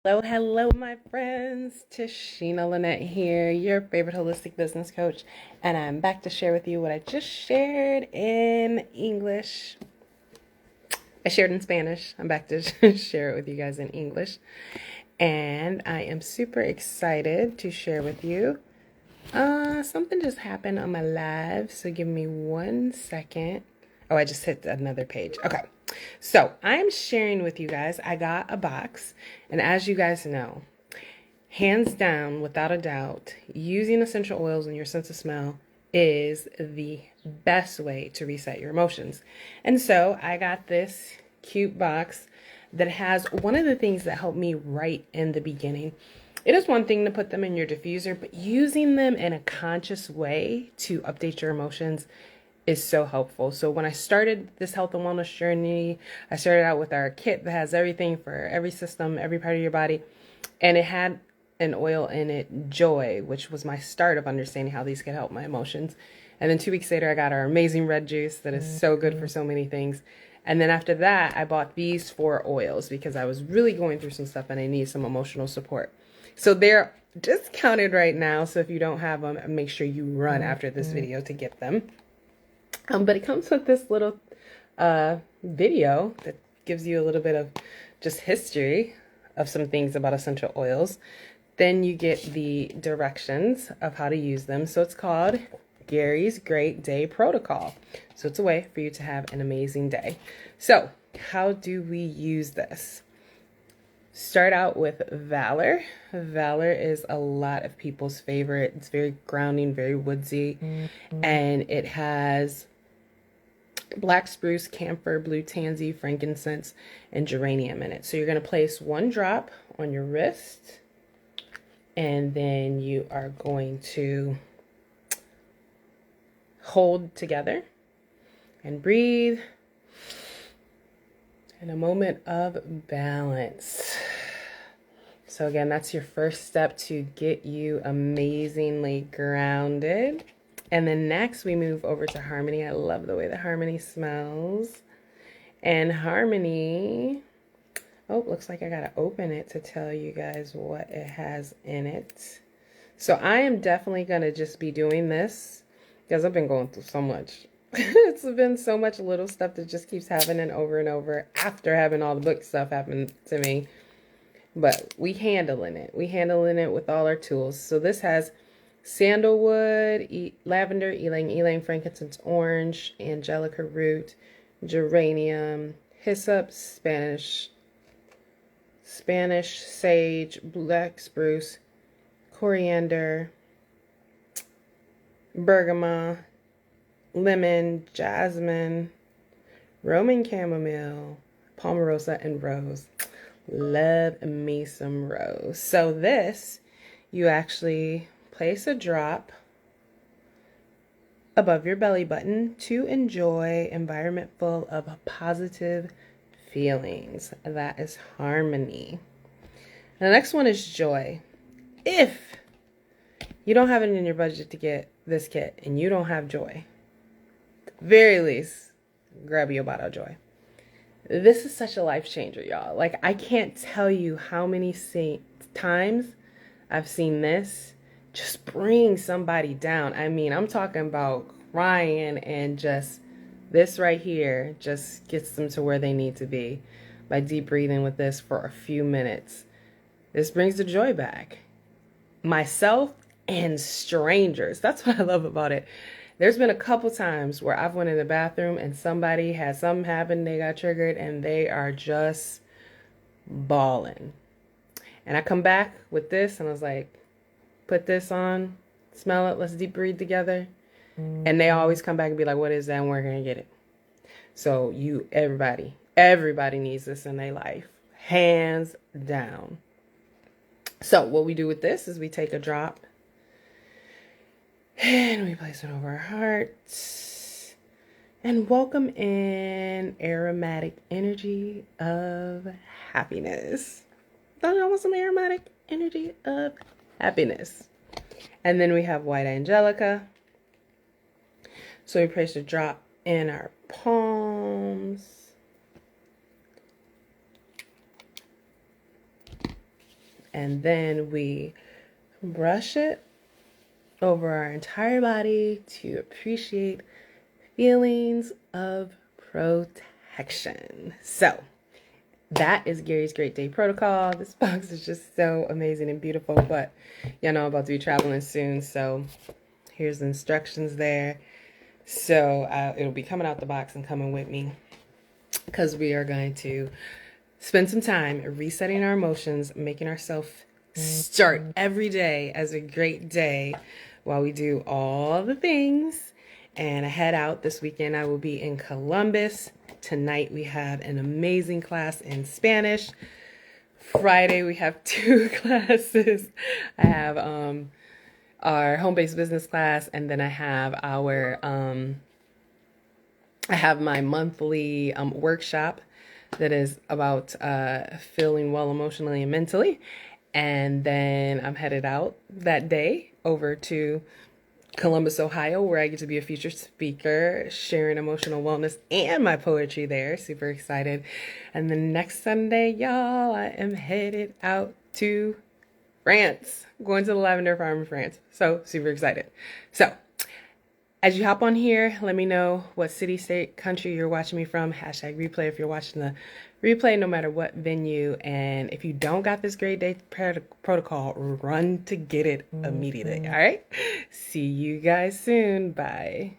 Hello, hello, my friends. Tashina Lynette here, your favorite holistic business coach, and I'm back to share with you what I just shared in English. I shared in Spanish. I'm back to share it with you guys in English, and I am super excited to share with you. Something just happened on my live, so give me 1 second. Oh, I just hit another page. Okay. So I'm sharing with you guys. I got a box, and as you guys know, hands down, without a doubt, using essential oils in your sense of smell is the best way to reset your emotions. And so I got this cute box that has one of the things that helped me right in the beginning. It is one thing to put them in your diffuser, but using them in a conscious way to update your emotions is so helpful. So when I started this health and wellness journey, I started out with our kit that has everything for every system, every part of your body. And it had an oil in it, Joy, which was my start of understanding how these could help my emotions. And then 2 weeks later, I got our amazing red juice that is so good for so many things. And then after that, I bought these 4 oils because I was really going through some stuff and I need some emotional support. So they're discounted right now. So if you don't have them, make sure you run after this video to get them. But it comes with this little video that gives you a little bit of just history of some things about essential oils. Then you get the directions of how to use them. So it's called Gary's Great Day Protocol. So it's a way for you to have an amazing day. So how do we use this? Start out with Valor. Valor is a lot of people's favorite. It's very grounding, very woodsy, and it has black spruce, camphor, blue tansy, frankincense, and geranium in it. So you're going to place 1 drop on your wrist, and then you are going to hold together and breathe in a moment of balance. So again, that's your first step to get you amazingly grounded. And then next we move over to Harmony. I love the way that Harmony smells. And Harmony, oh, looks like I gotta open it to tell you guys what it has in it. So I am definitely gonna just be doing this because I've been going through so much. It's been so much little stuff that just keeps happening over and over after having all the book stuff happen to me. But we handling it. We handling it with all our tools. So this has sandalwood, lavender, ylang-ylang, frankincense, orange, angelica root, geranium, hyssop, Spanish sage, black spruce, coriander, bergamot, lemon, jasmine, Roman chamomile, palmarosa, and rose. Love me some rose. So this, you actually place a drop above your belly button to enjoy environment full of positive feelings. That is Harmony. The next one is Joy. If you don't have it in your budget to get this kit and you don't have Joy, at the very least, grab your bottle of Joy. This is such a life changer, y'all. Like, I can't tell you how many times I've seen this just bring somebody down. I mean, I'm talking about crying, and just this right here just gets them to where they need to be by deep breathing with this for a few minutes. This brings the joy back. Myself and strangers. That's what I love about it. There's been a couple times where I've went in the bathroom and somebody had something happen, they got triggered, and they are just bawling. And I come back with this and I was like, put this on, smell it, let's deep breathe together. And they always come back and be like, what is that? And we're going to get it. So everybody needs this in their life. Hands down. So what we do with this is we take a drop and we place it over our heart and welcome in aromatic energy of happiness. Don't you want some aromatic energy of happiness? And then we have white angelica. So we place a drop in our palms. and then we brush it over our entire body to appreciate feelings of protection. So that is Gary's Great Day Protocol. This box is just so amazing and beautiful, but y'all know I'm about to be traveling soon, so here's the instructions there. So it'll be coming out the box and coming with me, because we are going to spend some time resetting our emotions, making ourselves start every day as a great day while we do all the things. And I head out this weekend. I will be in Columbus. Tonight we have an amazing class in Spanish. Friday we have 2 classes. I have our home-based business class, and then I have my monthly workshop that is about feeling well emotionally and mentally. And then I'm headed out that day over to Columbus, Ohio, where I get to be a featured speaker, sharing emotional wellness and my poetry there. Super excited. And then next Sunday, y'all, I am headed out to France, going to the Lavender Farm in France. So super excited. So as you hop on here, let me know what city, state, country you're watching me from. Hashtag replay if you're watching the replay, no matter what venue. And if you don't got this Great Day Protocol, run to get it immediately. All right. See you guys soon. Bye.